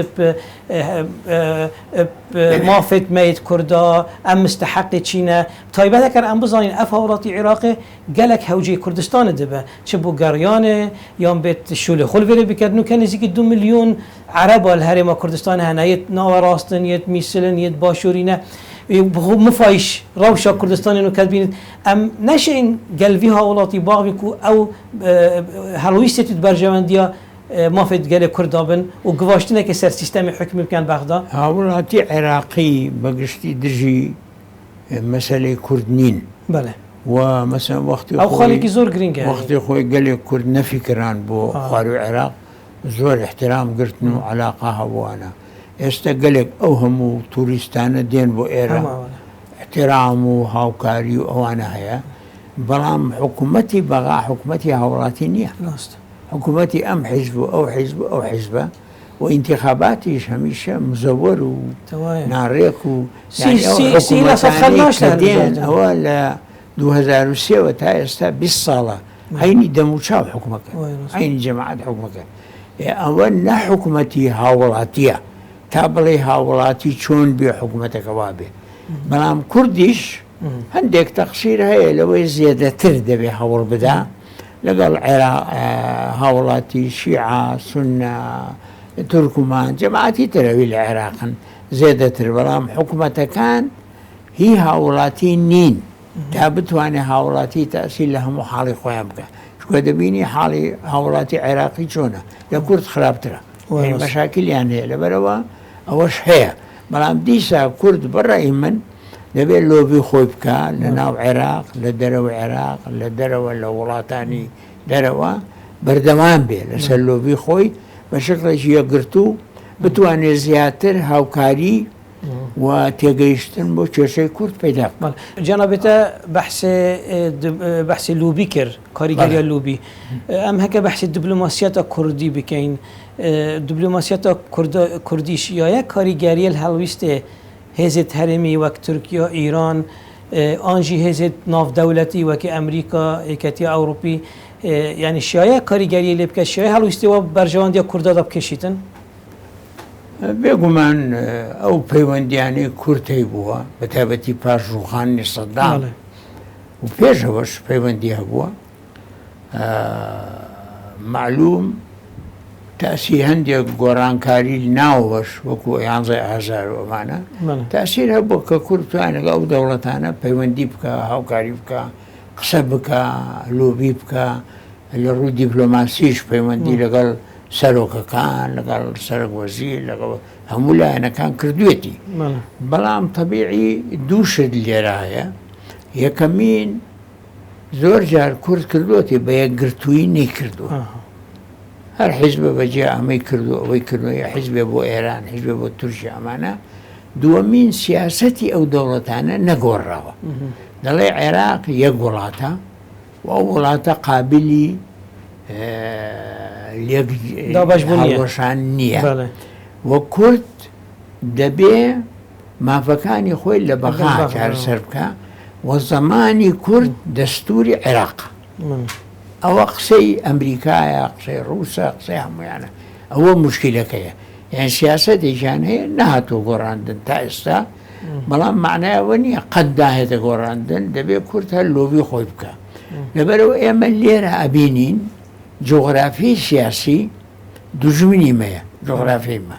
مافێت مەیت کووردا ئەم مستحقی چینە تایبەت ئەگەر ئەم بزانین ئەف هاوڵاتی عێراقی گەلک هەوجەی کوردستانە دەبە چ بۆ گەڕیانێ یان بێت شولێ خۆلڤێرە بکرد و کە نزیکی 2 ملیۆن عەرەبە لە هەرێما کوردستان هەنە یەت ناوەڕاستن یەت میسلن یەت باشوورینە مفایش ڕەوشە کوردستانی و کەبینێت ئەم نەشین گەلڤی هاوڵاتی باغی و ئەو هەڵویستێتی بەرژەوەندیە مافێت گەلێ کووردا بن و گڤاشتنێکی سەر سیستەمی حکمی بکەن بەغدا هاوڵاتی عێراقی بەگشتی دژی مەسەلەی کورد نین بەڵێ و مەسەڵەن وەختی ئەو خاڵێکی زۆر گرنگە وەختی خۆی گەلێک کورد نەفیکران بۆ خواروی عێراق زۆر احترام گرتن و عەلاقە هەبووانە ئێستا گەلێک ئەو هەموو تووریستانە دێن بۆ ئێرە احترام و هاوکاری و ئەوانە هەیە بەڵام حکوومەتی بەغا حکوومەتی هاوڵاتی نییە حکوومەتی ئەم حیزب و ئەو حیزب و ئەو حیزبە و ئینتیخاباتیش هەمیشە مزەوەر و ناڕێک و دێن ئەوە لە 2003 تا ئێستا 20 ساڵە عینی دەموچاو حکومەکە عینی جەماعەت حکومەکە ئەوە نە حکوومەتی هاوڵاتیە تا بڵێ هاوڵاتی چۆن بێ حکوومەتەکە وا بێ بەڵام کوردیش هەندێک تەقسیر هەیە لەوەی زیێدەتر دەبێ هەوڵ بدا لەگەڵ هاوڵاتی شیعە سونە تورکمان جەماعەتی ترەوی لە عێراقن زیێدەتر بەڵام حکوومەتەکان هی هاوڵاتی نین تا بتوانێت هاوڵاتی تەسیل لە هەموو حاڵی خۆیان بکە چکە دەبینی حاڵی هاوڵاتی عێراقی چۆنە لە کورد خراپترە مەشاکلیان هەیە لەبەرەوە ئەوەش هەیە بەڵام دیسا کورد بەڕای من دەبێت لۆبی خۆی بکە لە ناو عێراق لە دەرەوە عێراق لە دەرەوە لە وڵاتانی دەرەوە بەردەوام بێ لەسەر لۆبی خۆی بە شکڵێکی یەکگرتو بتوانێت زیاتر هاوکاری و تێگەیشتن بۆ کێشەی کورد پیدا بکە جەنابێتە بەحسی لوبی کرد کاریگەریە لوبی ئەم هەکە بەحسی دیبلۆماسیەتە کوردی بکەین دیبلۆماسیەتە کوردیش یایە کاریگەریە هەڵویستێ هێزت هەرێمی وەک تورکیا ئیران ئانژی هێزت ناودەوڵەتی وەکی ئەمریکا یەکەتی ئەوروپی یعنی شایە کاریگەریە لێ بکە شایە هەڵویستەوە بەرژەوەندیە کوردەدا بکەشیتن بێگومان ئەو پەیوەندیانەی کورتەی بووە بە تایبەتی پاش ڕووخانی سەدام و پێشەوەش پەیوەندی هەبووە معلوم تاسی هەندێک گۆڕانکاری ناوەش وەکو 11,000 ئەمانە تاسیر هەبوو کە کورد توانێت ئەو دەوڵەتانە پەیوەندی بکە هاوکاری بکە قسە بکە لۆبی بکە لە ڕووی دیپلۆماسیش پەیوەندی لەگەڵ سەرۆکەکان لەگەڵ سەرۆک وەزیر لەگەڵ هەموو لایەنەکان کردوێتی بەڵام تەبیعی دوو شت لێرە هەیە یەکەمین زۆر جار کورد کردوەتی بە یەکگرتووی نەیکردووە هەر حیزبە بەجێ ئەمەی کردو ئەوەی کردووە یا حیزبێ بۆ ئێران حیزبێ بۆ تورکیا ئەمانە دووەمین سیاسەتی ئەو دەوڵەتانە نەگۆڕاوە دەڵێ عێراق یەک وڵاتە و ئەو وڵاتە قابلی هەڵوەشان نییە وە کورد دەبێ مافەکانی خۆی لە بەغا چارەسەر بکە و زەمانی کورد دەستوری عێراق ئەوە قسەی ئەمریکایە قسەی ڕووسە قسەی هەمویانە ئەوە مشکلەکەیە یان سیاسەتێکیان هەیە نهاتۆ گۆڕاندن تا ئێستا بەڵام معنایەوە نییە قەت داهێتە گۆڕاندن دەبێت کورد هەر لۆبی خۆی بکە لەبەرەوە ئێمە لێرە ئەبینین جغرافی سیاسی دوژمنی مەیە جغرافیمە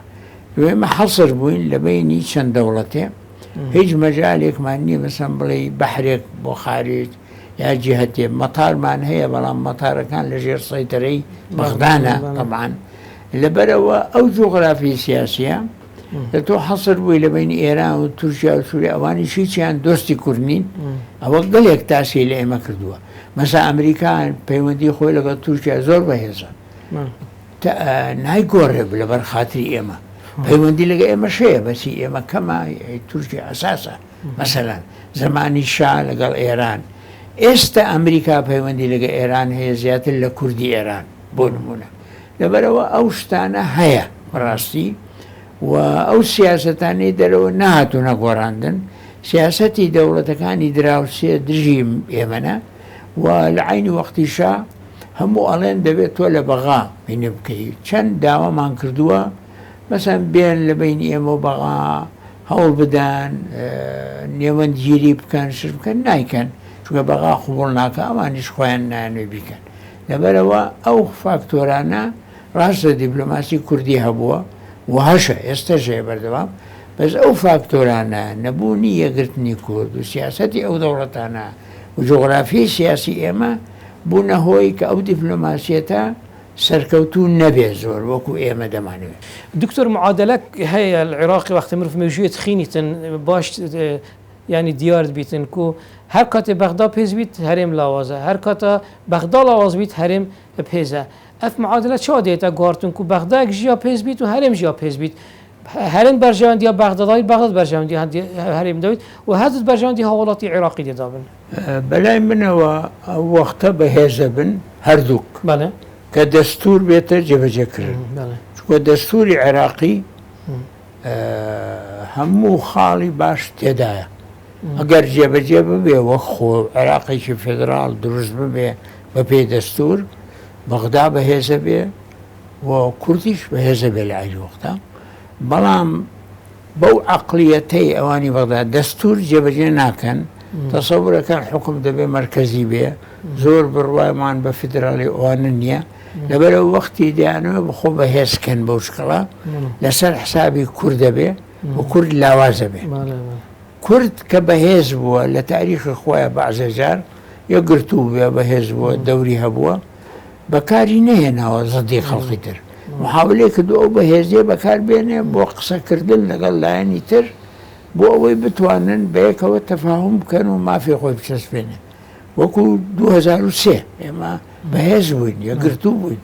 ئێمە حەسر بووین لە بینی چەند دەوڵەتێ هیچ مەجالێکمان نییە مەسەن بڵێ بەحرێک بۆ خارج یا جیهەتێ مەتارمان هەیە بەڵام مەتارەکان لە ژێر سەیتەرەی بەغدانە طبعاً لەبەرەوە ئەو جوغرافی سیاسیە لە تۆ حەسر بووی لە بین ئێران و تورکیا و سووریا ئەوانی هیچیان دۆستی کورد ئەوە گەلێک تاسی لە ئێمە کردووە مەسا ئەمریکان پەیوەندی خۆی لەگەڵ تورکیا زۆر بەهێزە نایگۆڕێ لەبەر خاتری ئێمە پەیوەندی لەگە ئێمە شەیە بەسی ئێمە کەمە تورکیا ئەساسە مەسەلەن زمانی شا لەگەڵ ئێران ئێستا ئەمریکا پەیوەندی لەگە ئێران هەیە زیاتر لە کوردی ئێران بۆ نمونە لەبەرەوە ئەو شتانە هەیە بەڕاستی و ئەو سیاسەتانی دەرەوە نهاتوونە گۆڕاندن سیاسەتی دەوڵەتەکانی دراوسێ دژی ئێمەنە و لە عینی وەختیشا هەموو ئەڵێن دەبێت تۆ لە بەغا بینە بکەیت چەند داوامان کردووە مەسەن بێن لە بین ئێمە و بەغا هەوڵ بدەن نێوەندگیری بکەن شر بکەن نایکەن چونکە بەغا قبوڵ ناکە ئەوانیش خۆیان نایانوێ بیکەن لەبەرەوە ئەو فاکتۆرانە ڕاستە دیپلۆماسی کوردی هەبووە و هەشە ئێستاش هەیە بەردەوام بەس ئەو فاکتۆرانە نەبوونی یەگرتنی کورد و سیاسەتی ئەو دەوڵەتانە و جغرافیای سیاسی ئێمە بوونە هۆی کە ئەو دیپلۆماسیەتە سەرکەوتوو نەبێ زۆر وەکو ئێمە دەمانوێت. دکتۆر معادلەك هەیە العێراقی وەختی مرۆڤ مێژوویەت خینیتن باش ینی دیارت بیتن کو هەر کاتێ بەغدا پێز بیت هەرێم لاوازە هەر کاتە بەغدا لاواز بیت هەرێم پێزە ئەف معادلە چا دێتە گواردن کو بەغداک ژیا پێز بیت و هەرێم ژیا پێز بیت هەرێم بەرژەوەندیە بەغداداویت بەغداد بەرژەوەندی هەرێم دەویت و هەزت بەرژەوەندی هاوڵاتی عێراقی دێدا بن بەلای منەوە ئەو وەختە بەهێزە بن هەردووک بەڵێ کە دەستور بێتە جێبەجێکردن چونکە دەستوری عێراقی هەموو خاڵی باش تێدایە ئەگەر جێبەجێ ببێ وەک خۆ عێراقێکی فێدراڵ دروست ببێ بە پێی دەستور بەغدا بەهێزە بێ و کوردیش بەهێزە بێ لە عین وەختە بەڵام بەو عەقلیەتەی ئەوانی بەغدا دەستور جێبەجێ ناکەن تەسەوورەکان حکم دەبێ مەرکەزی بێ زۆر بڕوایمان بە فیدراڵی ئەوانە نییە لەبەرەوە وەختی دەیانەوە بخۆ بەهێزکەن بەو شکڵە لەسەر حسابی کورد دەبێ و کورد لاوازە بێ کورد کە بەهێز بووە لە تاریخی خۆیان بەعزەجار یەکگرتوو بێ بەهێز بووە دەوری هەبووە بەکاری نەهێناوە زەدی خەڵقی تر محاولەی کردو ئەو بەهێزیە بەکاربێنێ بۆ قسەکردن لەگەڵ لایەنی تر بۆ ئەوەی بتوانن بەیەکەوە تەفاهم بکەن و مافی خۆی بچەسبێنێ وەکو 2003 ئێمە بەهێز بووین یەکگرتوو بووین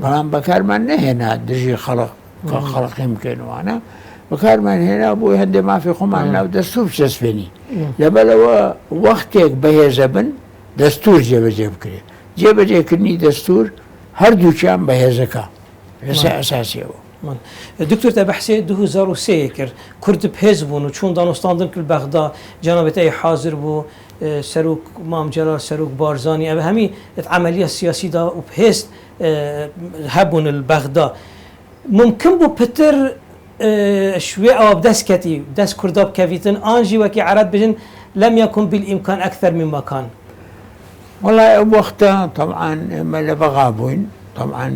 بەڵام بەکارمان نەهێنا دژی خەڵق کە خەڵقی بکەنوانە بەکارمان هێنا بۆی هەندێک مافی خۆمان ناو دەستور بچەسبێنی لەبەرەوە وەختێک بەهێزە بن دەستور جێبەجێ بکرێت جێبەجێکردنی دەستور هەردووچیان بەهێزەکە لەسەر ئەساسیەوە دکتۆر تا بەحسێ 2003 کرد کورد پێز بوون و چون دانوستاندن کرد بەغدا جەنابەتەی حاضر بوو سەرۆک مام جەلال سەرۆک بارزانی ئەوە هەمی عملیە سیاسیدا و پێست هەبوون بەغدا ممکن بوو پتر شوێ ئەوە بدەستکەتی دەست کووردا بکەویتن ئانژی وەکی عەرەب بژن لەم یەکن بالئیمکان ئەکثەر من مەکان وەڵای ئەو وەختە طبعاً ئێمە لە بەغا بووین طبعاً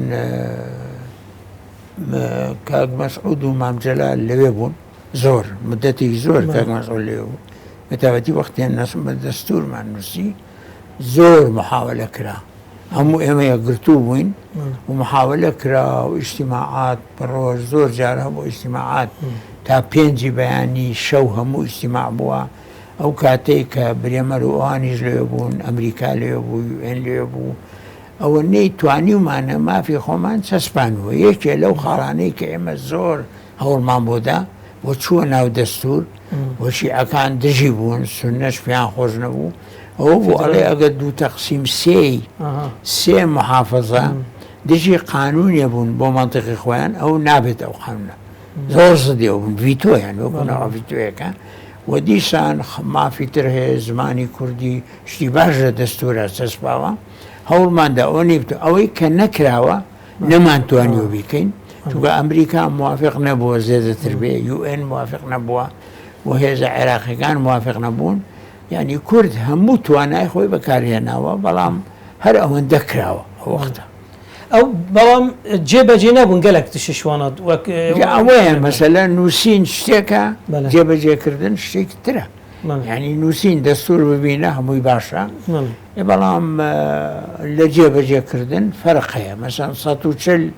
کاک مەسعود و مام جەلال لەوێ بوون زۆر مدەتێکی زۆر کاک مەسعود لەوێ بوو بەتابەتی وەختیان بە دەستورمان نووسی زۆر محاولە کرا هەموو ئێمە یەکگرتوو بووین و محاولە کرا و ئیجتیماعات بەڕۆژ زۆر جار هەموو ئیجتیماعات تا 5 بەیانی شەو هەموو ئیجتیماع بووە ئەو کاتێک کە برێمەر و ئەوانیش لێ بوون ئەمریکا لێ بوو UN لێ بوو ئەوە نەیتوانیمانە مافی خۆمان چەسپانوە یەکێ لەو خاڵانەی کە ئێمە زۆر هەوڵمان بۆدا بۆ چووە ناو دەستور بۆ شیعەکان دژی بوون سونەش پێیان خۆش نەبوو ئەوە بوو ئەڵێ ئەگە 2 تەقسیم سێ محافەزە دژی قانونیە بوون بۆ مەنتیقی خۆیان ئەو نابێت ئەو قانونە زۆر زدی ئەو بوون ڤیتۆیان وەکو ڤیتۆیەکە و دیسان مافی تر هەیە زمانی کوردی شتی باش لە دەستورە چەسپاوە هەوڵماندا ئەوەی ئەوەی کە نەکراوە نەمانتوانیوە بیکەین چونکە ئەمریکا موافق نەبووە زێدەتر بێ UN موافق نەبووە و هێزە عێراقیەکان موافق نەبوون یعنی کورد هەموو توانای خۆی بەکارهێناوە بەڵام هەر ئەوەندە کراوە ئەو وەختە ئەو بەڵام جێبەجێ نەبوون گەلێک تششوانات وەک ئەوەیە مەسەلا نووسین شتێکە بەڵێ. جێبەجێکردن شتێکی ترە یعنی نووسین دەستور ببینە هەمووی باشە بەڵام لە جێبەجێکردن فەرقەیە مەسەن 140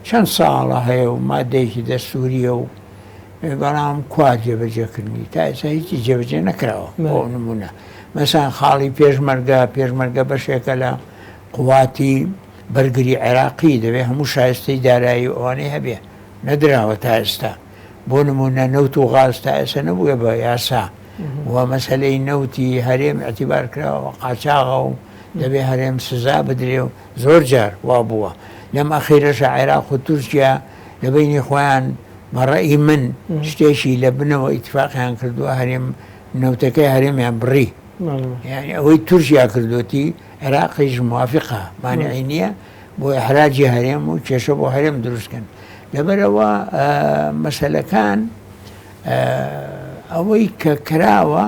چەند ساڵە هەیە و مادەیەکی دەستوریە و بەڵام کوا جێبەجێکردنی تا ئێستا هیچی جێبەجێ نەکراوە بۆ نمونە مەسەن خاڵی پێشمەرگە بەشێکە لە قواتی بەرگری عێراقی دەبێت هەموو شایستەی دارایی ئەوانەی هەبێ نەدراوە تا ئێستا بۆ نمونە نەوت و غاز تا ئێستا نەبووە بە یاسا و مەسەلەی نەوتی هەرێم ئەتیبار کراوە قاچاغە و دەبێ هەرێم سزا بدرێ و زۆر جار وا بووە لەم ئەخیرەشە عێراق و تورکیا لە بینی خۆیان بەڕێی من شتێکی لە بنەوە ئیتفاقیان کردووە هەرێم نەوتەکەی هەرێمیان بڕی یعنی ئەوەی تورکیا کردوەتی عێراقیش موافقە مانعی نییە بۆ ئەحراجی هەرێم و کێشە بۆ هەرێم دروستکەن لەبەرەوە مەسەلەکان ئەوەی کە کراوە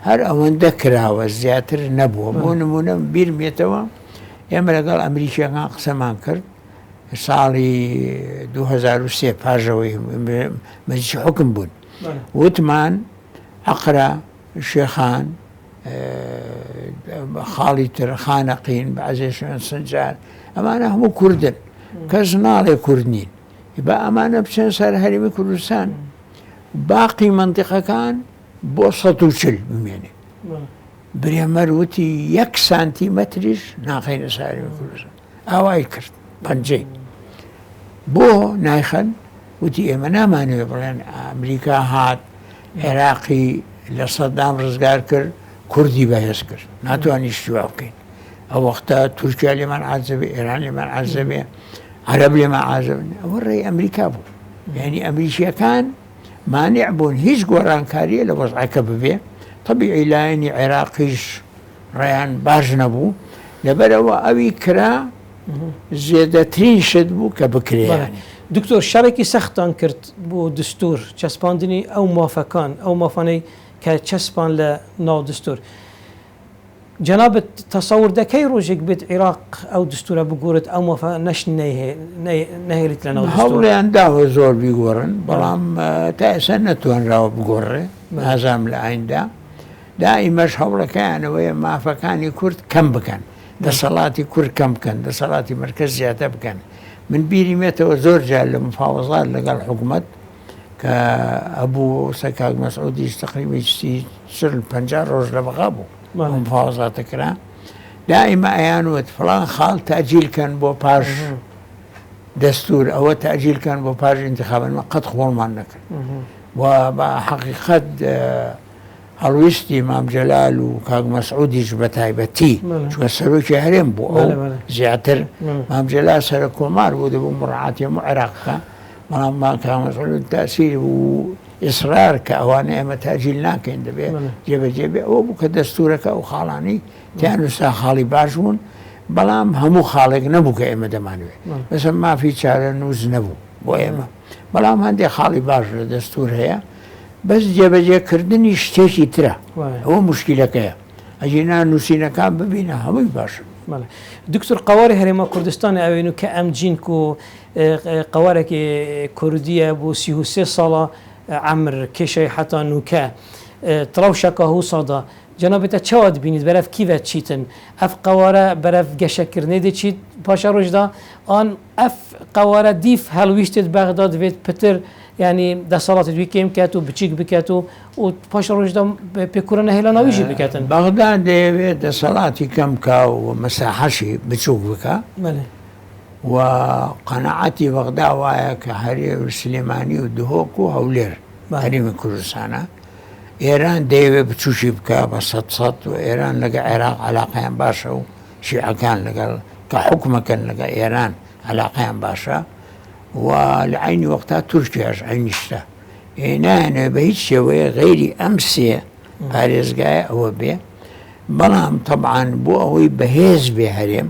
هەر ئەوەندە کراوە زیاتر نەبووە بۆ نمونە بیرمێتەوە ئێمە لەگەڵ ئەمریکیەکان قسەمان کرد ساڵی 2003 پاژەوەی مەجلیسی حوکم بوون وتمان عەقرا شێخان خاڵی تر خانەقین بەعزێشیان سنجار ئەمانە هەموو کوردن کەس ناڵێ کورد نین بە ئەمانە بچێن سەر هەرێمی کوردستان باقی منتیقەکان بۆ 140 بمێنێ برێمەر وتی 1 سانتیمەتریش ناخینە سەر هەرێمی کوردستان ئاوای کرد پەنجەی بۆ نایخەن وتی ئێمە نامانوێ بڵێن ئەمریکا هات عێراقی لە سەدام ڕزگار کرد کوردی بەهێز کرد ناتوانانی شتیوا بکەین ئەو وەختە تورکیا لێمان عازەبێ ئێران لێمان عازەبێ عەرەب لێمان عازەبن ئەوە ڕێی ئەمریکا بوو یعنی ئەمریکیەکان مانع بوون هیچ گۆڕانکاریە لە وەزعەکە ببێ طبیعی لایەنی عێراقیش ڕێیان باش نەبوو لەبەرەوە ئەوی کرا زێدەترین شت بوو کە بکرێنی دکتۆر شارێکی سەختان کرد بۆ دستور چەسپاندنی ئەو مافەکان ئەو مافانەی کە چەسپان لە ناو دستور جەنابەت تەسەور دەکەی ڕۆژێک بێت عێراق ئەو دستورە بگۆڕێت ئەو مافە نەش نەهێڵیت لە ناو دستور هەوڵیان داوە زۆر بیگۆڕن بەڵام تا ئێستا نەتوانراوە بگۆڕێ نازام لە ئایندا دائیمەش هەوڵەکەیانەوەیە مافەکانی کورد کەم بکەن دەسەڵاتی کورد کەم بکەن دەسەڵاتی مرکز زیاتر بکەن من بیری مێتەوە زۆر جار لە مفاوەزات لەگەڵ حکوومەت کە ئەبوو سەکاک مەسعودیش تقریبی 50 ڕۆژ لە بەغا بوو مفاوەزاتەکرا دائیمە ئەیانوت فڵان خاڵ تاجیلکەن بۆ پاش دەستور ئەوە تاجیلکەن بۆ پاش انتخابن قەت خۆڵمان نەکرد و بە حەقیقەت هەڵویستی مام جەلال و کاک مەسعودیش بە تایبەتی چونکە سەرۆکی هەرێم بوو ئەو زیاتر مام جەلال سەرە کۆمار بوو دەبوو مڕعاتی هەموو عێراقەکە بەڵام کاک مەسعود تاسیری و ئیسرار کە ئەوانە ئێمە تاجیل ناکەین دەبێت جێبەجێ بێ ئەوە بوو کە دەستورەکە ئەو خاڵانی تیانوستا خاڵی باش بوون بەڵام هەموو خاڵێک نەبوو کە ئێمە دەمانوێت بەسە مافی چارە نووز نەبوو بۆ ئێمە بەڵام هەندێک خاڵی باش لە دەستور هەیە بەس جێبەجێکردنی شتێکی ترە ئەوە مشکلەکەیە ئەجینا نووسینەکان ببینە هەمووی باشن دکتۆر قواری هەرێمە کوردستانی ئەوێن و کە ئەم جینک و قوارێکی کوردیە بۆ 33 ساڵە عمر کێشەی حتا نوکە تڕەوشەکە هوسەدا جەنابێتە چاوا دبینیت بەرەف کیڤە چیتن ئەف قوارە بەرەف گەشەکردنێ دەچیت پاشە ڕۆژدا ئان ئەف قوارە دیف هەڵویشتێت بەغدا دەبێت پتر ینی دەسەڵاتی دوی کێم کات و بچیک بکات و پاشە ڕۆژدا پێکوورە نەهێڵە ناویژی بکاتن بەغدا دەیەوێت دەسەڵاتی کەم کا و مەساحەشی بچووک بکە و قەنەعەتی بەغدا وایە کە هەرێ سلێمانی و دهۆک و هەولێر هەرێمی کوردستانە ئێران دەیەوێت بچوشی بکە بە سەد و ئێران لەگە عێراق عەلاقەیان باشە و شیعەکان لەگەڵ کە حکومەکەن لەگە ئێران عەلاقەیان باشە و لە عینی وەختا تورکیاش عینیشتە نایەنێ بە هیچ شێوەیە غەیری ئەم سێ پارێزگایە ئەوە بێ بەڵام تەبعاً بۆ ئەوەی بەهێز بێ هەرێم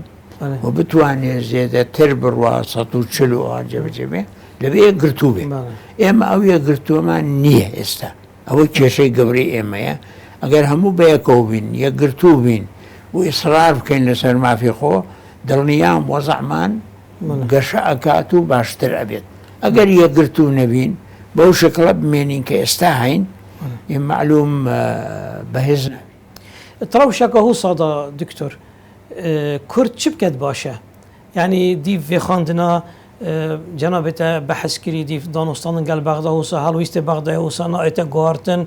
و بتوانێت زێدەتر بڕوا 140 جێبەجێ بێ دەبێ یەکگرتوو بێ ئێمە ئەو یەکگرتووەمان نییە ئێستا ئەوە کێشەی گەورەی ئێمەیە ئەگەر هەموو بەیەکەوە بین یەکگرتوو بین و ئیسرار بکەین لەسەر مافی خۆ دڵنیام وەزعمان گەشە ئەکات و باشتر ئەبێت ئەگەر یەکگرتو نەبین بەو شکڵە بمێنین کە ئێستا هەین معلوم بەهێز تڕەوشەکە هو سادا دکتۆر کورد چ بکەت باشە یعنی دیڤ vê xandina cenabê te behs kirî dîv danûstanin gel bexda wisa helwîstê bexdayê wisa naête guhartin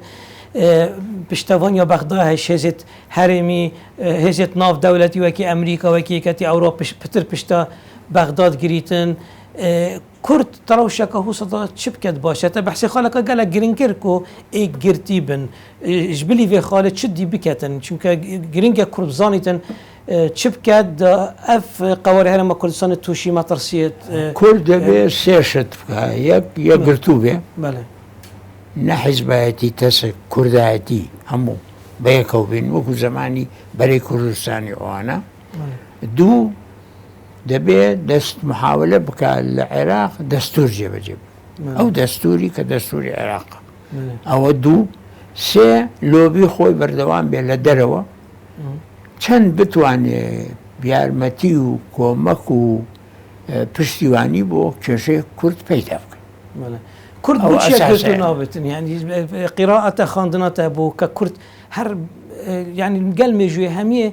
piştevaniya bexda heş hêzên herêmî hêzên nav dewletî wekî Emerîka wekî yeketî Ewropa pitir pişta Bexdad girîtin Kurd trawşeka wisa da çi biket baş te behsê xaleka gelek giring kir ku ê girtî bin ji bilî vê xalê çi dî biketin çunke giringek Kurd zanîtin çi biket ev qewarê Herêma Kurdistanê tûşî metirsiyê Kurd dەbێ سێ شت بکە یەکگرتو بێ نە حیزبایەتی تەسک کوردایەتی هەموو بەیەکەو بین وەکو زەمانی بەرەی کوردستانی ئەوانە دوو دەبێ دەست محاولە بکە لە عێراق دەستور جێبەجێ ئەو دەستوری کە دەستوری عێراقە ئەوە دوو سێ لۆبی خۆی بەردەوام بێ لە دەرەوە چەند بتوانێت یارمەتی و کۆمەک و پشتیوانی بۆ کێشەی کورد پەیدا بکەن کورد نابێتن ینی قیراەتە خواندنەتە بۆ کە کورد هەر ینی گەل مێژوێ هەمیە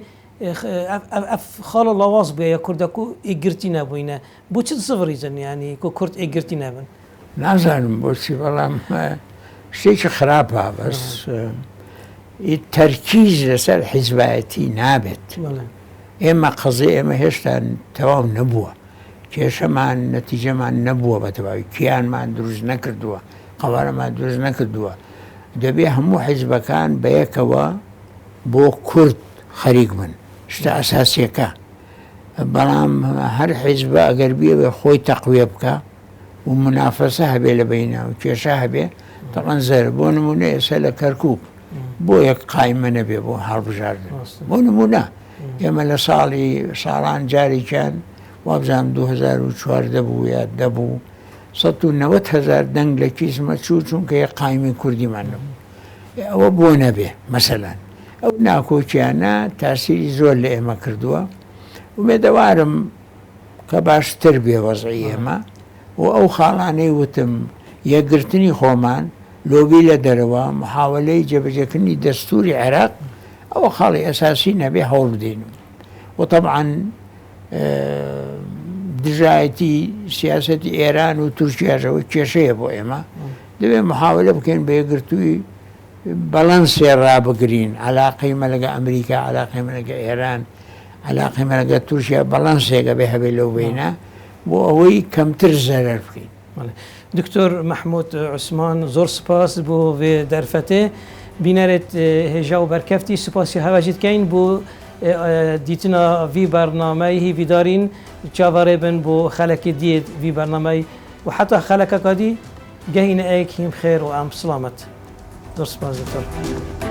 ئەف خاڵە لاواز بێ یا کوردەکو ئیگرتی نەبووینە بۆ چ سڤریزن ینی کۆ کورد ئیگرتی نەبن نازانم بۆچی بەڵام شتێکی خراپە بەس تەرکیز لەسەر حیزبایەتی نابێت ئێمە قەزێ ئێمە هێشتا تەواو نەبووە کێشەمان نەتیجەمان نەبووە بە تەواوی کیانمان دروست نەکردووە قەوارەمان دروست نەکردووە دەبێ هەموو حیزبەکان بەیەکەوە بۆ کورد خەریک بن شتە ئەساسیەکە بەڵام هەر حیزبە ئەگەر بێ خۆی تەقویە بکە و منافەسە هەبێ لە بەینە و کێشە هەبێ تەقەن زەر بۆ نمونە ئێستا لە کەرکووک بۆ یەک قایمە نەبێ بۆ هەڵبژاردن بۆ نمونە ئێمە لە ساڵان جارێکیان وابزانام 2014 بوو یا دەبوو 190,000 دەنگ لە کیسمە چوو چونکە یە قایمی کوردیمان نەبوو ئەوە بۆ نەبێ مەسەلەن ئەو ناکۆکیانە تاسیری زۆر لە ئێمە کردووە ومێدەوارم کە باشتر بێ وەزعی ئێمە و ئەو خاڵانەی وتم یەکگرتنی خۆمان لۆبی لە دەرەوە محاولەی جێبەجێکردنی دەستوری عێراق ئەوە خاڵی ئەساسی نەبێ هەوڵ بدەین و طبعاً دژایەتی سیاسەتی ئێران و تورکیاژەوە کێشەیە بۆ ئێمە دەبێ محاولە بکەین بە یەکگرتووی بەڵەنسێ ڕابگرین عەلاقەیمە لەگە ئەمریکا عەلاقەیمە لەگە ئێران عەلاقەیمە لەگە تورکیا بەڵەنسێکە بێ هەبێ لەو بینە بۆ ئەوەی کەمتر زەرەر بکەین دکتۆر محمود عوسمان زۆر سپاس بۆ vê derfetê bînerêt hêja û berkeftî spasî heva jî dikeyin bû dîtina vî bernameyê hîvîdarîn çavarê bin bû xelekê diyê vî bernameyê û heta xelekeka dî gehîne eyek hîm xêr û em silamet. Zor spas doktor.